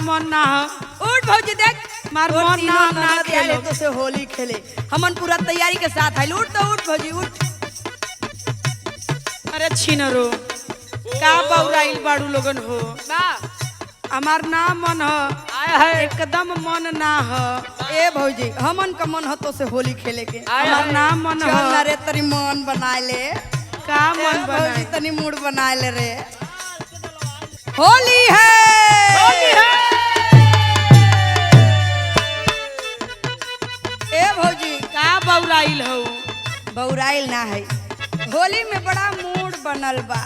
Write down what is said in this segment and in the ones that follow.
मन ना हो। उठ भौजी देख मार मन ना खेलो तो से होली खेले हमन पूरा तैयारी के साथ आइल। उठ तो उठ भौजी उठ। अरे छिनरो का बौराइल बाड़ू लोगन हो। हमार ना मन हो एकदम मन ना हो। ए भौजी हमन का मन हो तो से होली खेले के हमार ना मन हो। चल रे तनी मन बना ले। का मन भौजी बनाई तनी मूड बना ले रे। होली है ए भौजी का बौराइल हो। बौराइल ना है होली में बड़ा मूड बनल बा।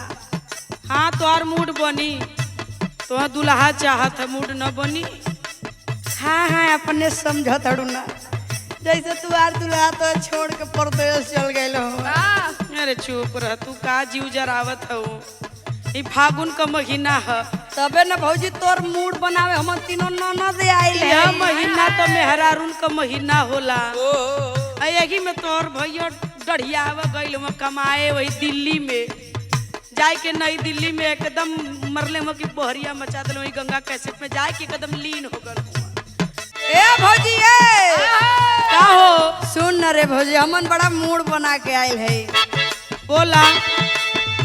हाँ तोहर मूड बनी तो दुल्हा चाहत है मूड न बनी। हाँ हाँ अपने समझत हड़ू ना जैसे तू आर दुल्हा तो छोड़ के परदेश चल गए हो। अरे चुप रह तू का जीव जरावत हो। ई फागुन का महीना है तबे न भौजी तोर मूड बनावे हम तीनों ननद आइल है। यह महीना तो मेहरारून का महीना होला। यही में तोर भैया डढ़ियाव गइल में कमाए वही दिल्ली में जाए के नई दिल्ली में एकदम मरले में की बहरिया मचा दिल वही गंगा कैसेट में जाए के एकदम लीन हो गल। ए भौजी ए का हो सुन न रे भौजी हमन बड़ा मूड बना के आइल है। बोला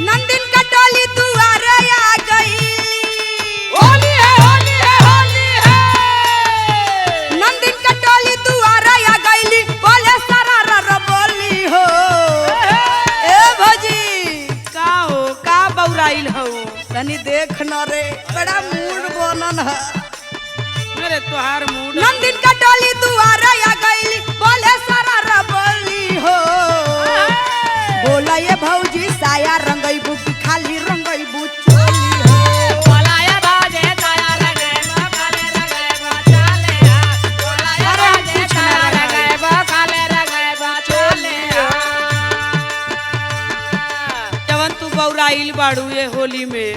नंदिन का टोली दुआरे आ गई। होली है होली है होली है। नंदिन का टोली दुआरे आ गईली बोले सारा र बोली हो। ए भौजी का हो का बौराइल हो। तनी देख न रे बड़ा मूड बनन है। मेरे तोहार मूड नंदिन का टोली दुआरे आ गईली बोले सारा र बोली हो। बोला ये भौजी साया रंगईबू की खाली रंगईबू चोली हो। बोलाया बाजे साया रंगईबू खाली रंगईबू चोली हो। बोलाया बाजे साया रंगईबू खाली रंगईबू चोली हो। जवन तू बौराइल बाड़ू ये होली में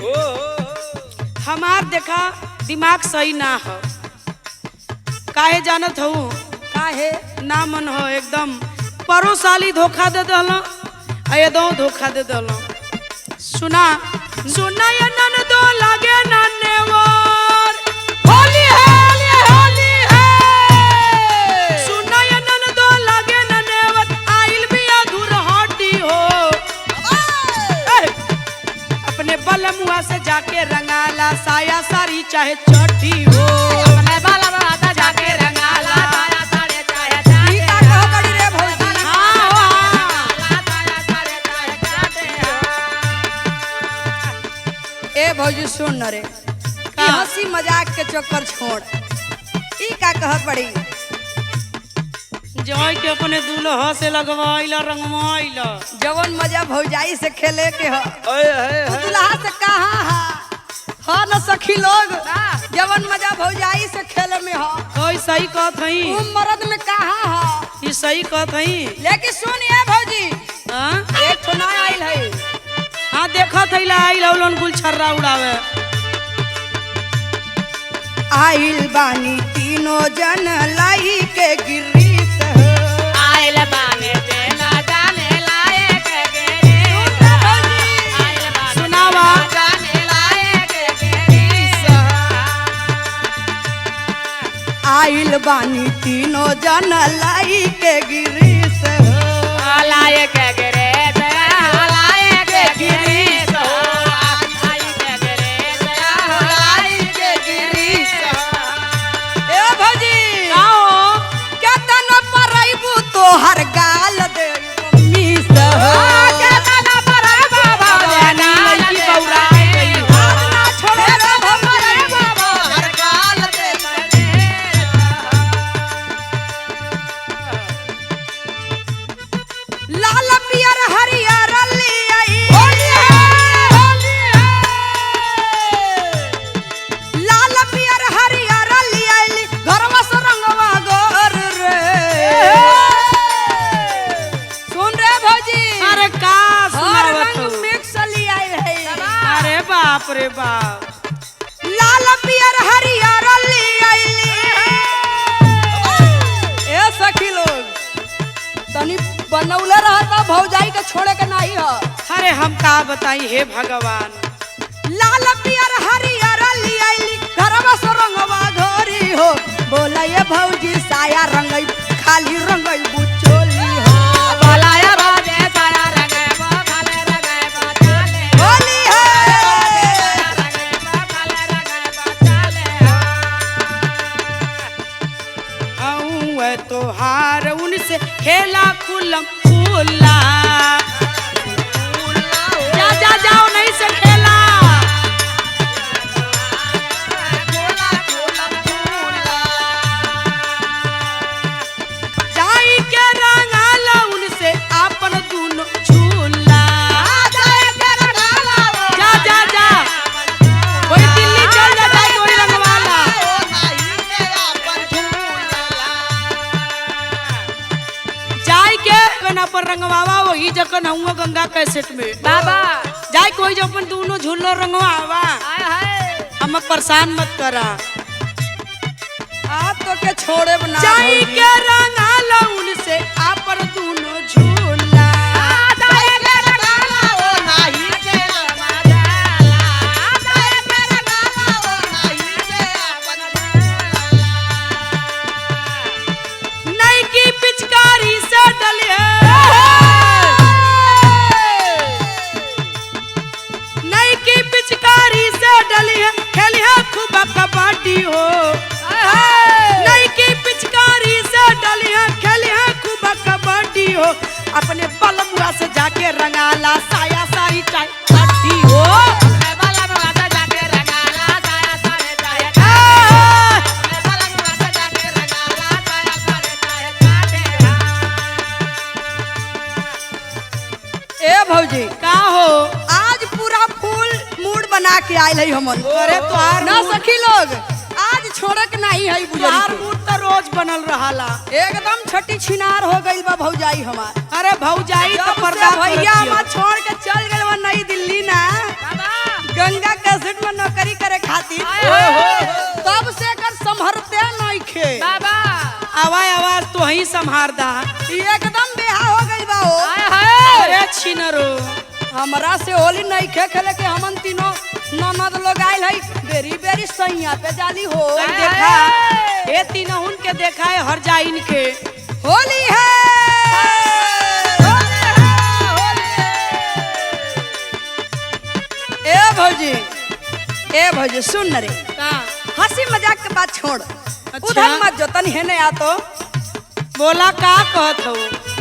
हमार देखा दिमाग सही ना हो। काहे जानत हो काहे ना मन हो एकदम परो साली धोखा दे दल ये दो धोखा दे दल। सुना सुना ये नन दो लागे नन्नेवर। होली है होली है। सुना ये नन दो लागे नन्नेवर आइल भी अधूर हड्डी हो। अपने बल मुआ से जाके रंगाला साया सारी चाहे चड्डी हो। अपने बाला बाता जाके रंगाला साया साड़ी चाहे चाटे ई का कह बड़ी रे भौजी। हाँ हाँ साया साड़ी चाहे चाटे ए भौजी सुन न रे ई हंसी मजाक के चक्कर छोड़। ई का कह पड़ी जय के अपने दूल्हा से लगवाइल रंगवाइल। जवन मजा भौजाई से खेले के ह तू दुल्हा से कहाँ हा न सखी लोग जवन मजा भौजाई से खेले में ह कोई सही कहत हई। तू मर्द में कहाँ हा। ई सही कहत हई। लेकिन सुन ये भौजी हां एक ठो ना आइल है। हां देखत हई ला आइल औलन गुल छर्रा उड़ावे। आइल बानी तीनों जन लाई के गिरीस हो। आइल बाने देना जाने लायक गिरी। आइल बाने सुनावा जाने लायक गिरी। आइल बानी तीनों जन लाई के गिरीस हो। लायक गिरे लायक गिरी। लायक गिरे लायक गिरी। ए भौजी का हो क्या तन परइबू तो हर गाल दे मीस हो। के तना पर बाबा देना लड़की बौराई गई हो। ना छोड़े रे भौजी। बाबा हर काल दे मने। लाल पियर हरियर ली आई। होली है होली है। लाल पियर हरियर ली आई घरवा से रंगवा गोर रे। सुन रे भौजी अरे का हर सुनावत रंग हो। मिक्स ली आई है। अरे बाप रे बाप। लाल पियर हरियर ली आई। ए सखी लोग तनी बनौले रहता भौजाई के छोड़े के नहीं हो। अरे हम का बताई हे भगवान। लाल पियर हरियर ली आई घरवा से रंगवा हो बोला ये भौजी साया रंगई खाली रंगई बुचोली हो बोलाया बाजे साया रंगैबो खाले रंगैबो चाले होली है रंगैबो खाले रंगैबो चाले आऊं तोहार उनसे खेला खुलम खुला जा जा जाओ नहीं से खेला जाई के रंगाला उनसे आपन दूनो झूला जा जा जा कोई दिल्ली चल जा जाए कोई रंगवाला जाए के कना पर रंगवावा वही जकन हुआ गंगा कैसेट में बाबा जाए कोई जो अपन दोनों झूलो रंगवावा आय हाय हम परेशान मत करा आप तो के छोड़े बना जाई के रंगाला उनसे आपन दोनों झूला नई की पिचकारी से डलिए नई की पिचकारी से डलिए खेलिए खूब कबड्डी हो नई की पिचकारी से डलिए खेलिए खूब कबड्डी हो अपने बलमुआ से जाके रंगाला साया साड़ी चाय काटी हो ए भौजी का हो आज पूरा फूल मूड बना के आयल है हमन अरे तोहार ना मूड- सखी लोग आज छोड़े के नहीं है तोहार बुझल मूड तो रोज बनल रहाला एकदम छठी छिनार हो गई बा भौजाई हमार अरे भौजाई तो जब से पर्दा भैया हमार छोड़ के चल गए बा नई दिल्ली ना गंगा कैसेट में नौकरी करे खातिर तब से कर संभरते नहीं खे आवाज आवाज तो ही संभार दा एकदम बेहा हो गई बा हो अरे छिनरो हमरा से होली नहीं खे खेले के हमन तीनों ननद लोग आइल है बेरी बेरी सैया पे जाली हो कोई देखा ये तीनों के देखा है हर जाइन के होली है ए भौजी सुन न रे हंसी मजाक के बात छोड़ उधर मत जो तनी है नहीं आ तो बोला का कहत हो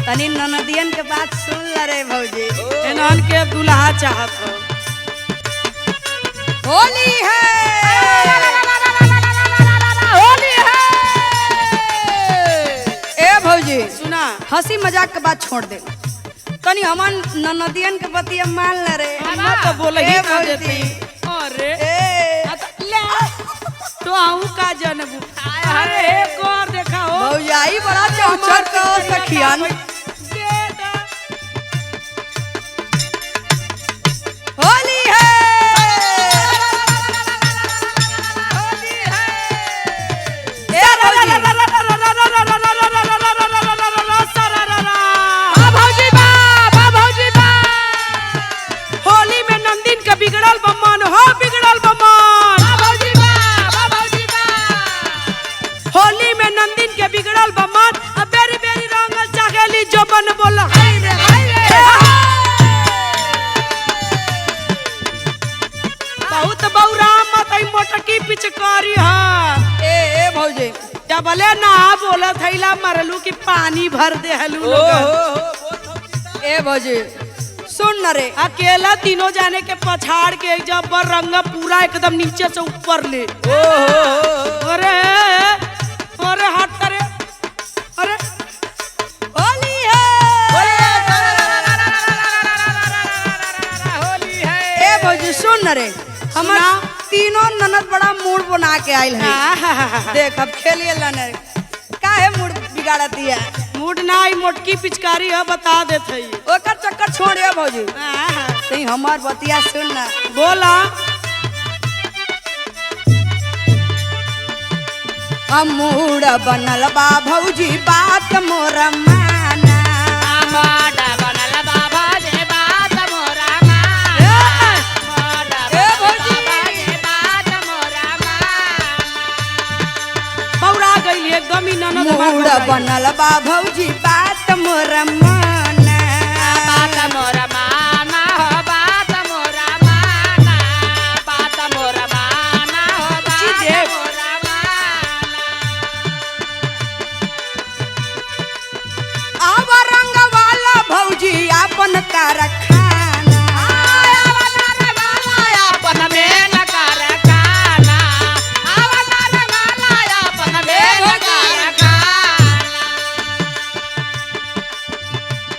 तनी ननदियन के बात सुन ल रे भौजी एनहन के दुल्हा चाहत हो होली है होली है ए भौजी सुना हंसी मजाक के बात छोड़ दे तनी हमन ननदियन के बतिया मान ल रे मैं तो बोल ही ए ना भौजी। देती अरे ए ले तो आऊं का जनबू अरे एक और देखा हो भौजाई बड़ा चौचर का सखियन होली है ए भौजी होली में नंदिन का बिगड़ल बमन हो बिगड़ल बमन होली में नंदिन के बिगड़ल बमन अब बेरी बेरी रंगल चाहेली जो बन बोला हाय रे बहुत बौरा मत आई मोटकी पिचकारी है ए भौजी डबले ना बोला थैला मरलू की पानी भर दे हलू ए भौजी सुन न रे अकेला तीनों जाने के पछाड़ के जब बर रंग पूरा एकदम नीचे से ऊपर ले अरे अरे हट करे अरे होली है ए भौजी सुन न रे हमर सुना। तीनों ननद बड़ा मूड बना के आइल है देख अब खेलिए लन काहे मूड बिगाड़ती है मूड ना आई मोटकी पिचकारी है बता देते ही ओकर चक्कर छोड़िए भौजी तई हमार बतिया सुन ना बोला हम मूड बनल बा भौजी बात मोर माना बा भौजी बात मोर माना बात मोरा माना हो बात मोरा माना बात मोरा माना हो जी बात देव। मोरा माना अब रंग वाला भौजी अपन कारखाना अपन में न कारखाना आवन रंगाला अपन में न कारखाना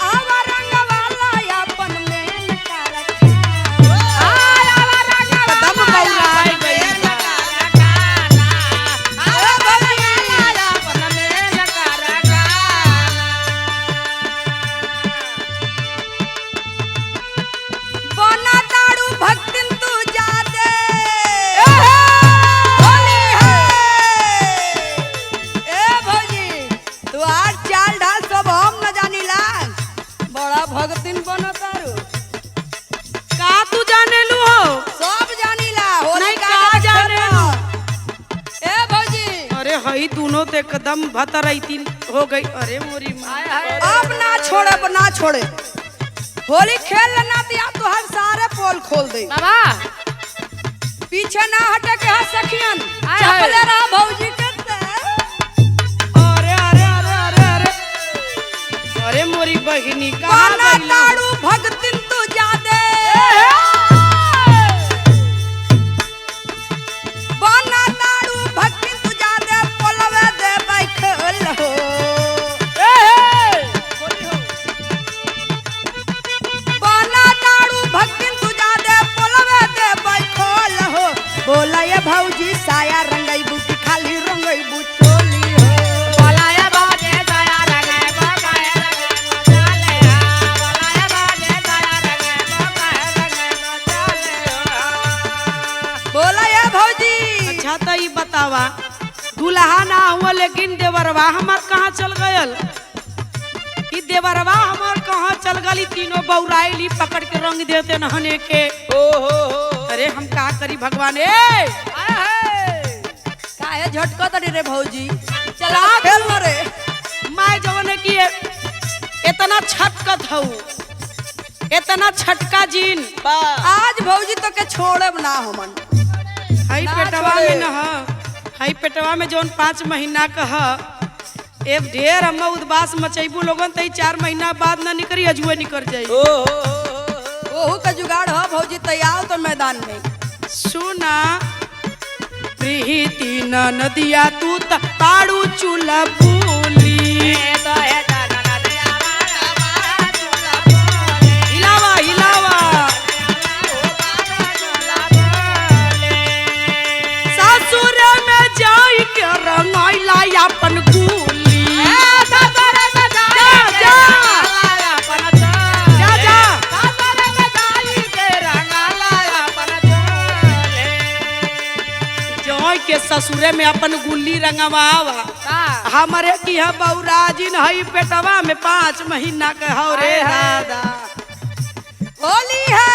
अब रंग वाला अपन मेन कारखाना कदम बौराई गई बा। बना दारू भक्तिन तू जादे होली है ए भौजी तू आज चाल ढाल सब हम न जानिला बड़ा भक्तिन बना दारू का तू जाने लू हो? सब जानिला होली नहीं, का का जाने लू? ए भौजी अरे हई दोनों तो एकदम भतरैती हो गई। अरे मोरी माँ। अब ना छोड़े होली खेल लेना तो आप तो हर सारे पोल खोल दे बाबा पीछे ना हटे के हाथ सखियन आय हाय। चपले रहा भौजी के से। अरे अरे अरे अरे अरे अरे मोरी बहिनी कहाँ बना गइल हो? दारू भक्तिन तू जादे बना दारू भक्तिन तू जादे पोलवे दे बैठल हो बना दारू भक्तिन तू जादे पोलवे दे बैठल हो बोला ये भौजी साया रंगैबू की खाली रंगैबू चोली हो बोलाया बाजे दया रंगे बकाए रंगे मचाले बोलाया बाजे दया रंगे बकाए रंगे मचाले बोला ये भौजी अच्छा तो ये बतावा दुल्हा ना हुआ लेकिन देवरवा हमार कहाँ चल गयल? ई देवरवा हमार कहाँ चल गली? तीनों बौराइली पकड़ के रंग देते नहने के। अरे हम का करी भगवान? काहे झटका तड़ी रे भौजी चला खेल न रे मैं जवन की इतना छटकत हूँ, इतना छटका जीन आज भौजी तो के छोड़े ना हमन हई ना पेटवा छोड़े। में न ह हई पेटवा में जौन 5 महीना का ह एक ढेर हम उदबास मचैबू लोगन त 4 महीना बाद न निकरी अजुए निकर जाई। ओहू का जुगाड़ हो भौजी तैयार तो मैदान में सुना प्रीति न नदिया तू त ताड़ू चूल्हा भूली। तो है जाना दया बाबा चोला बोले हिलावा हिलावा चोला बोले सासुर में जाई के रंगैला अपन गुली। जा जा जा जा जौई के ससुरे में अपन गुल्ली रंगवावा हमारे की है बौराजिन हई पेटवा में 5 महीना के हौ रे दादा। होली है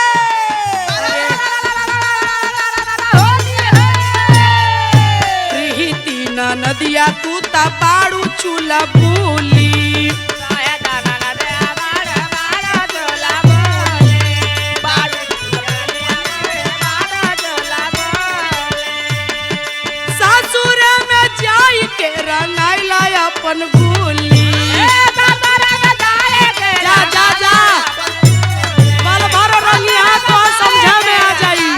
प्रीति न नदिया तू त बाड़ू चूल्हा भूली। सासुर में जाई के रंगैला अपन गुली। जा जा जा पल भर रंगिया तो समझा में आ जाई।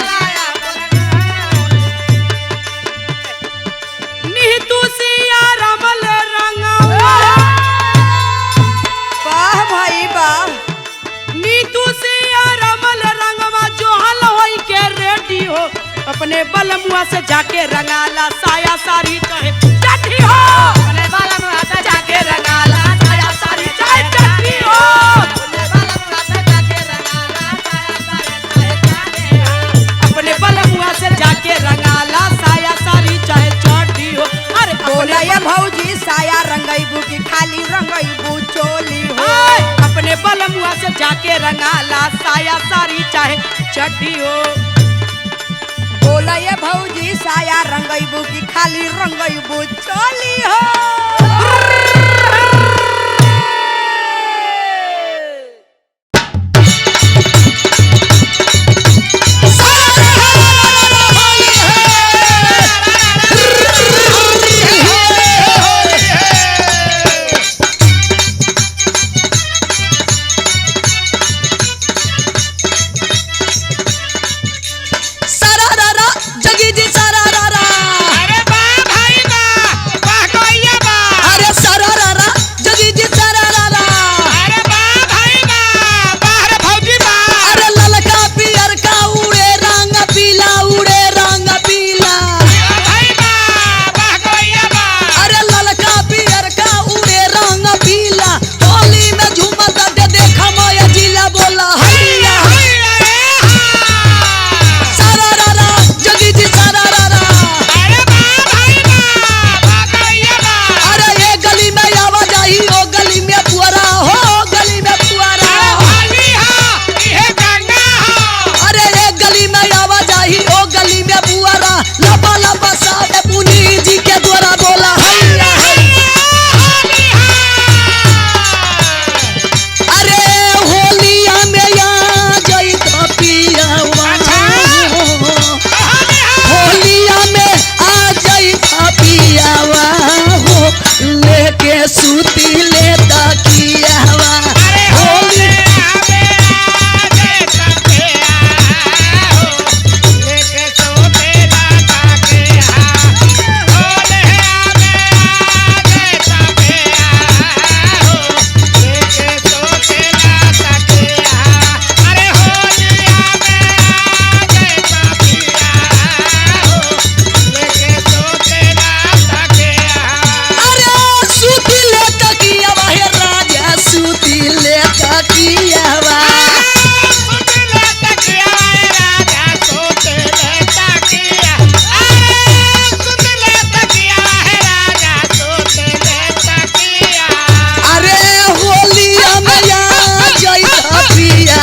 नीतू सिया रमल रंगवा वाह भाई वाह नीतू सिया रमल रंगवा जो हल होई के रेडी हो अपने बलमुआ से जाके रंगाला साया साड़ी चाहे चटी हो। जाके रंगाला साया साड़ी चाहे चटी हो। अपने बलमुआ से जाके रंगाला साया साड़ी चाहे चटी हो। अरे बोला अपने ये भौजी साया रंगैबू की खाली रंगैबू चोली हो अपने बलमुआ से जाके रंगाला साया साड़ी चाहे चड्डी हो। बोला ये भौजी साया रंगैबू की खाली रंगैबू चोली हो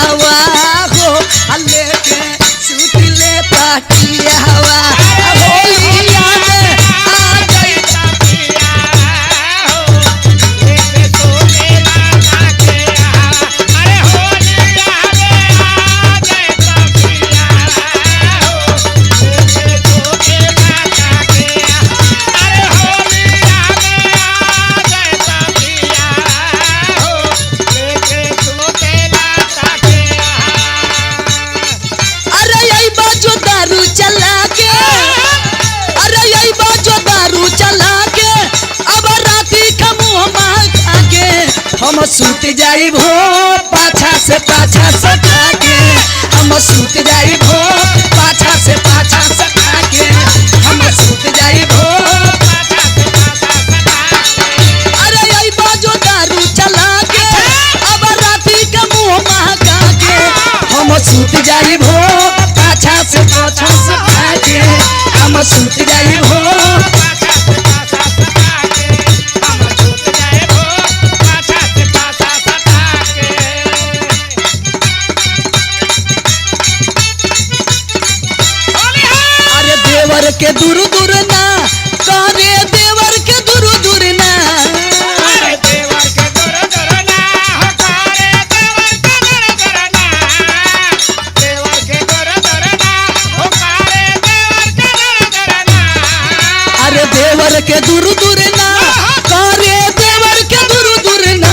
हवा हो लेके सूत ले तकिया हवा होलिया में आ गई तकिया हो लेके सोतेला तकिया अरे होलिया में आ गए तकिया हो लेके सोतेला तकिया अरे होलिया में आ गए तकिया हो लेके सोतेला तकिया अरे यही बाजू दारू चला के अरे यही बाजू दारू चला के अब राती का मुंह मांगा के हम सूत जाई भो पाछा से सटा के हम सूत जाई भो पाछा से सटा के हम सूत जाई भो अरे यही बाजू दारू चला के अब राती का मुंह मांगा के हम सूत जाई भो पाछा से सटा के हम सूत जाई भो अरे देवर के दूर दूर ना करे देवर के दूर दूर ना अरे देवर के दूर दूर ना करे देवर के दूर दूर ना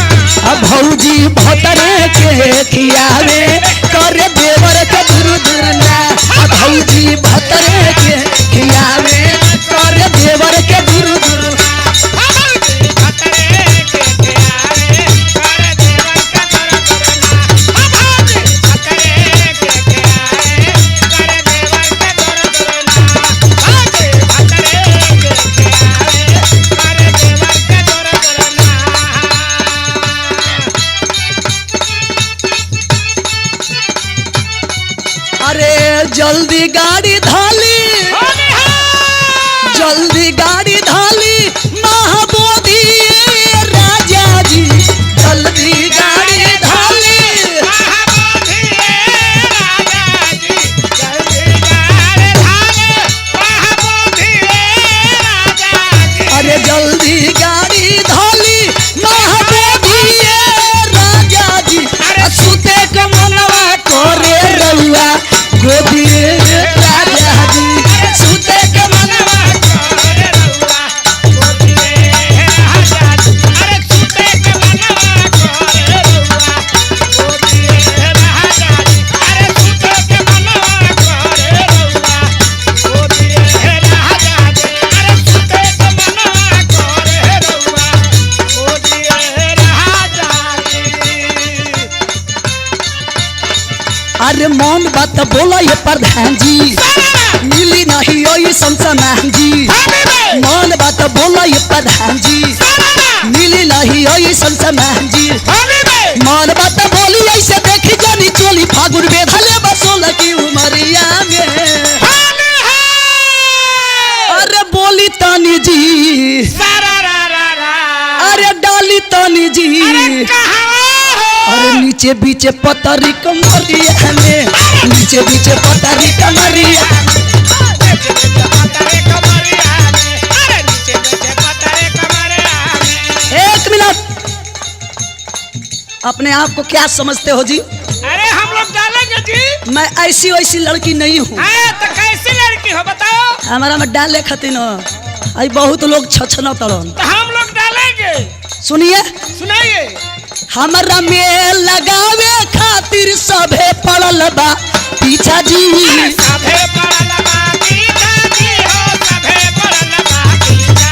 अब भौजी भतरे के खियावे करे देवर के दूर दूर ना अब भौजी भतरे के खियावे करे देवर के दूर दूर अरे जल्दी गाड़ी धाली जल्दी गाड़ी धाली महाबोधि राजा जी जल्दी गाड़ी धाली अरे जल्दी गाड़ी धाली महाबोधि राजा जी सुते के मनवा करे रउआ गोदी राजा जी सुते के मनवा अरे मौन बात बोला ये प्रधान जी मिली नहीं ओई समान जी मौन बात बोला ये प्रधान जी मिली नहीं ओई समान जी मौन बात बोली ऐसे देखी जानी चोली फागुन बेधले बसोल की उमरिया में अरे बोली तानी जी अरे डाली तानी जी अरे नीचे बीचे पतरी कमरिया में नीचे बीचे पतरी कमरिया एक मिनट अपने आप को क्या समझते हो जी अरे हम लोग डालेंगे जी मैं ऐसी वैसी लड़की नहीं हूँ तो कैसी लड़की हो बताओ हमारा में डाले खातिर आई बहुत लोग छछना तड़न तो हम लोग डालेंगे सुनिए सुनाइए हमारा में लगावे खातिर सभे पड़ल बा पीछा जी सभे पड़ल बा पीछा जी हो सभे पड़ल बा पीछा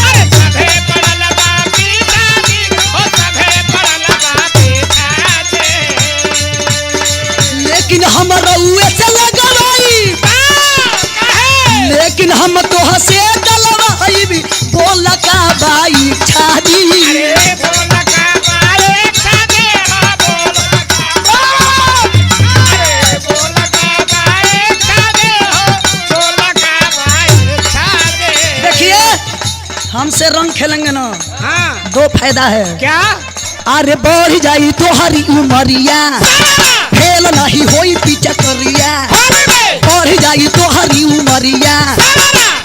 अरे सभे पड़ल बा पीछा जी हो सभे पड़ल बा पीछा जी लेकिन हम रउए से लगवाई लेकिन हम तो हसे डलवाई भी बोल का बाई छाजी अरे बोल का बाई छाजी हो बोल का बाई छाजी हो बोल का बाई छाजी देखिए हमसे रंग खेलेंगे ना हाँ दो फायदा है क्या अरे बढ़ जाई तोहरी उमरिया फेल नहीं होई पीछा करिया बढ़ जाई तोहरी उमरिया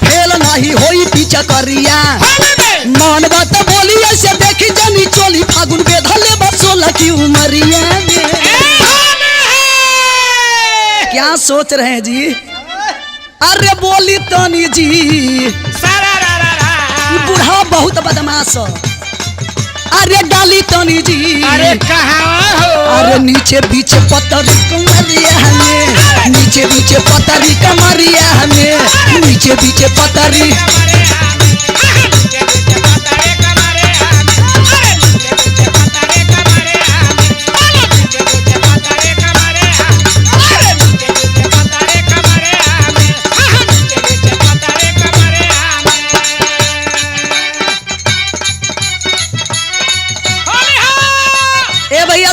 फेल नहीं होई पीछा करिया मन बात बोली ऐसे देखी जानी चोली फागुन बेधले बसोला की उमरिया क्या सोच रहे हैं जी? अरे बोली तनी जी बूढ़ा बहुत बदमाश। अरे डाली तनी जी अरे कहाँ हो? अरे नीचे बीच पतरी कमरिया में नीचे बीच पतरी कमरिया में नीचे बीच पतरी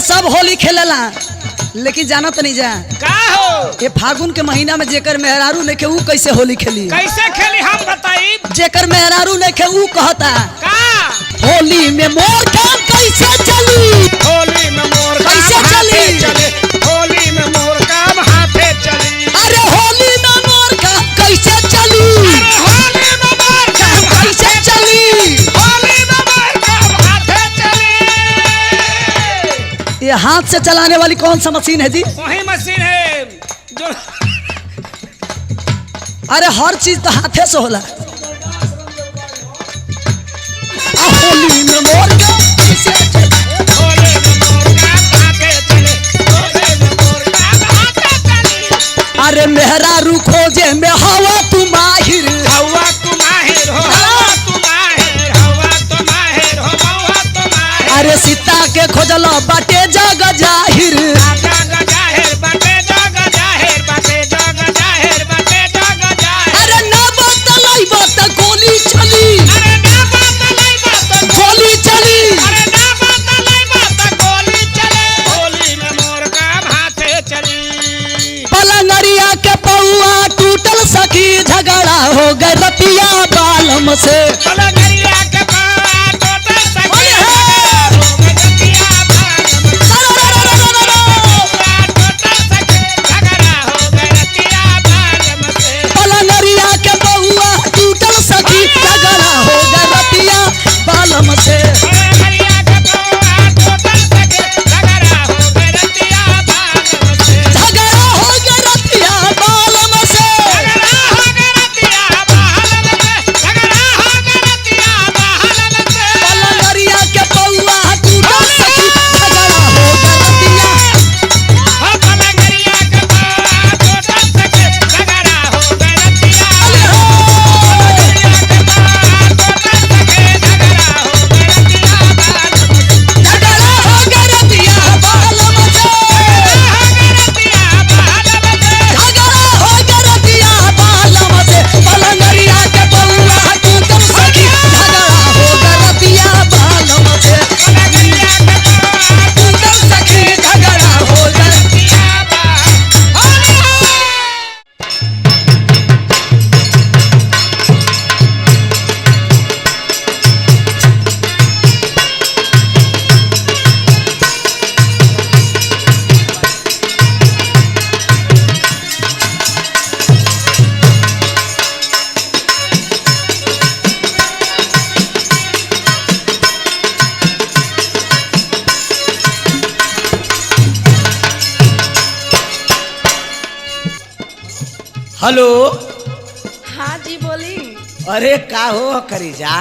सब होली खेलेला लेकिन जाना तो नहीं जा का हो? ये फागुन के महीना में जेकर मेहरारू ने के ऊ कैसे होली खेली? कैसे खेली हम बताई? जेकर मेहरारू ने के ऊ कहता का होली में मोर काम कैसे चली? होली में मोर कैसे चली? होली में मोर काम हाथे चली। अरे होली में मोर काम कैसे चली? होली में मोर काम कैसे चली? होली में मोर काम हाथे चली। ये हाथ से चलाने वाली कौन सा मशीन है जी? वही मशीन है जो अरे हर चीज तो हाथे से होला। होली में मोर काम कैसे चली? होली में मोर काम हाथे चले। होली में मोर काम हाथे चली। अरे मेहरारू खोजे में हवा तू माहिर हवा तू माहिर हो, हवा तू माहिर, हवा तू माहिर हो, हवा तू माहिर। अरे सीता के खोजला बाटे जग जाहिर जग जाहिर बाटे, जग जाहिर बाटे, जग जाहिर बाटे, जग जाहिर। अरे ना बतलाई बात गोली चली अरे ना बतलाई बात गोली चली अरे ना बतलाई बात गोली चले। होली में मोर काम हाथे चली। पलंगरिया के पौआ टूटल सखी झगड़ा हो गए रतिया बालम से पलंगरिया के पावा टोटल सखी हो गए रतिया बालम से। टोटल सखी झगड़ा हो गए रतिया बालम से। पलंगरिया के पौआ टूटल सखी झगड़ा हो गए रतिया बालम से पलंगरिया के पावा टोटल सखी झगड़ा हो गए रतिया बालम से। झगड़ा हो गए रतिया बालम से झगड़ा हो गए रतिया बालम से। झगड़ा हो गए रतिया बालम से। पलंगरिया के पौआ टूटल सखी झगड़ा हो गए रतिया हो पलंगरिया के पावा टोटल सखी झगड़ा हो गए रतिया। पलंगरिया के पावा टोटल सखी झगड़ा हो गए रतिया बालम से। झगड़ा हो गए रतिया बालम से झगड़ा हो गए रतिया बालम से पलंगरिया के पौआ टूटल सखी झगड़ा हो गए रतिया बालम से टूटल सखी झगड़ा हो गए हेलो। हाँ जी बोली। अरे का हो करी जा?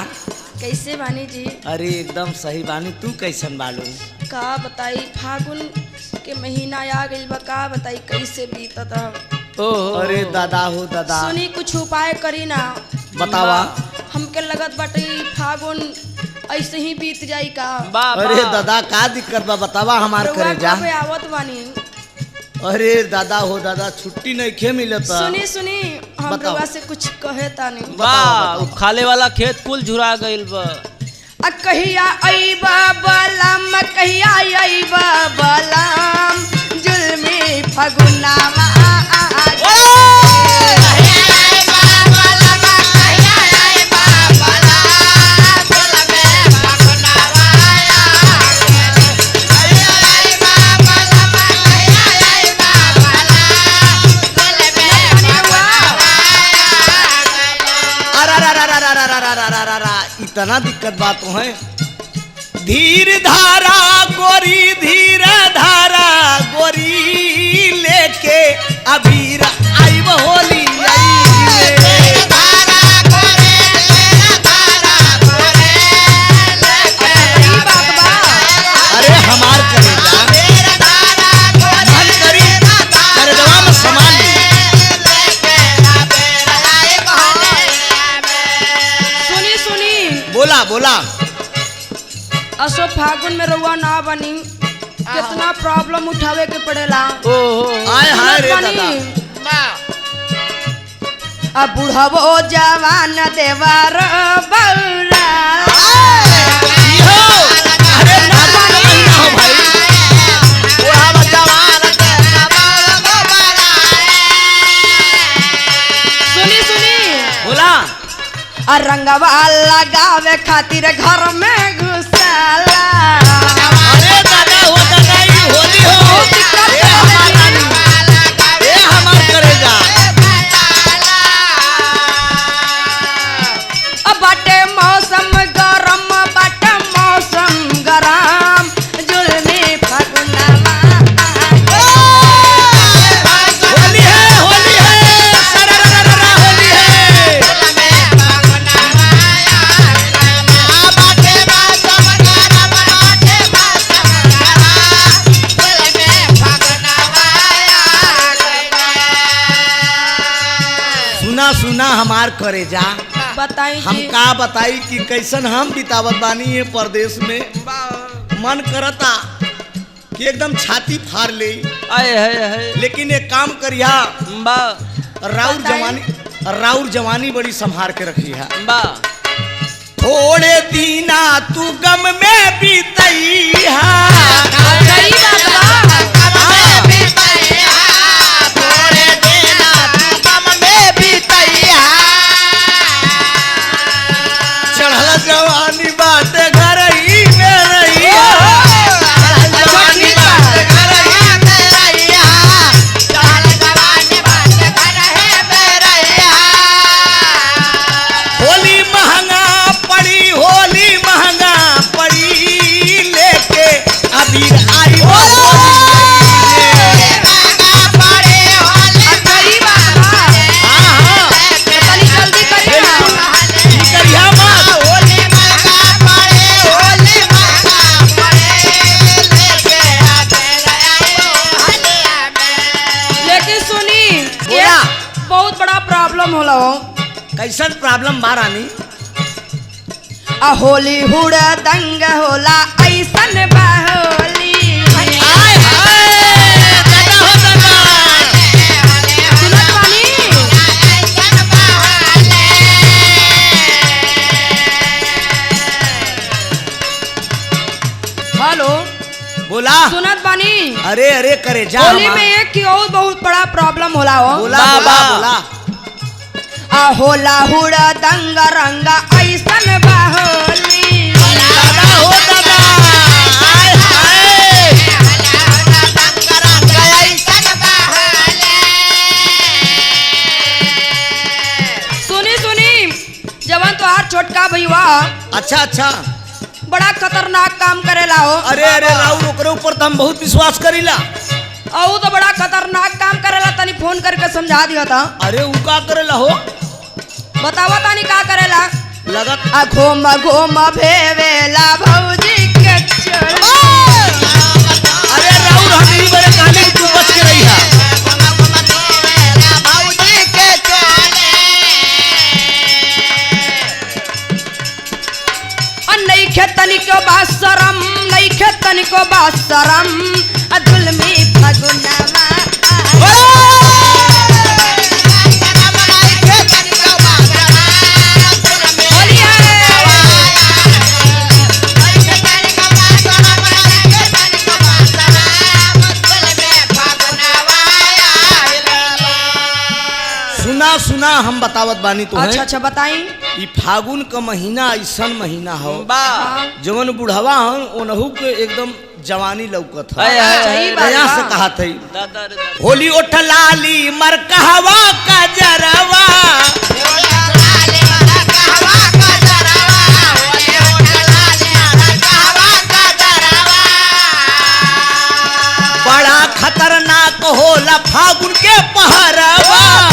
कैसे बानी जी? अरे एकदम सही बानी। तू कैसन बालू? का बताई फागुन के महीना आ गइल बा, का बताई कैसे बीतत ह। अरे दादा हो दादा। सुनी कुछ उपाय करी ना। बतावा। हमके लगत बाटे ई फागुन ऐसे ही बीत जाई का। अरे दादा का दिक्कत बा बतावा हमार रउआ करे जा। कबे आवत बानी? अरे दादा हो दादा छुट्टी नहीं खे मिलत। सुनी सुनी हम बताओ। रउआ से कुछ कहे तानी। बताओ। खाले वाला खेत कुल झुरा गइल बा। आ कहिया अइबा बलम, कहिया अइबा बलम, जुल्मी फगुनावा इतना दिक्कत बात तो है। धीर धारा गोरी धीर धारा गोरी लेके अबीर आई होली आई रे। अरे हमार करेगा मन करी करदवा में समान ली। सुनी सुनी बोला बोला असो फागुन में रउआ ना बनी कितना प्रॉब्लम उठावे के पड़ेला। ओहो आय हाय रे सुनत दादा। बानी? अब बुढ़ावो जवान देवर बौरा। इहो, अरे ना तो महीना हो भाई। बुढ़ावा जवान सुनी सुनी बोला रंगवा लगावे खातिर घर में घुसाला। अरे दादा हो दादा ई होली हो। ए हमार रानी, ए हमार करेजा। अब बाटे मौसम गरम बाटे मौसम गरम जुल्मी फगुनवा। होली है सरररररर होली है। सुना सुना हमार करेजा। बताई हम जी। का बताई कि कैसन हम बितावत बानी ये परदेश में। मन करता कि एकदम छाती फाड़ ले, आए है लेकिन एक काम करिया बा राउर जवानी बड़ी संभार के रखी है। बा थोड़े दीना तू गम में बीतैया। सही बात बा। चढ़ल जवानी बाटे घर ही में रहिया। जवानी बाटे घर ही में रहिया। होली महंगा पड़ी लेके अबीर आई होली। सही बात बा। हाँ हाँ तनी जल्दी करिए ना। ई करिया बात। लेकिन सुनी बोला। एक बहुत बड़ा प्रॉब्लम होला हो। कैसन प्रॉब्लम बा रानी? होली हुड़ा दंग होला ऐसन बा होली। आय हाय दादा हो दादा। सुनत बानी? हेलो बोला सुनत बानी? अरे अरे करे जा होली में एक की और बहुत बड़ा प्रॉब्लम होला हो। बोला बा, बोला बा। बोला। होला हुड़ा दंग रंग ऐसन बा होली। दादा हो दादा। आय हाय सुनी सुनी जवन तोहार छोटका भईवा अच्छा अच्छा। बड़ा खतरनाक काम करेला हो। अरे अरे राउर ओकरे ऊपर तो हम बहुत विश्वास करीला। औ तो बड़ा खतरनाक काम करेला, तनी फोन करके समझा दिया था। अरे ऊ का करेला हो? बतावा तानी का करेला। लगत घूम घूम भेवेला भौजी के चोरी। अरे राउर हम ही बड़े कहने तू बच के रही है। नइखे तनिको बासरम नइखे तनिको बासरम दुलमी फगुनवा। सुना सुना हम बतावत बानी तो अच्छा अच्छा बताई। ई फागुन का महीना ऐसन महीना हो बा जवन बुढ़वा हन ओनहु के एकदम जवानी लौकत है। आए सही बात नया बा। से कहा थई दादा रे दादा। होली उठ लाली मर कहवा का जरवा। होला फागुन के पहरावा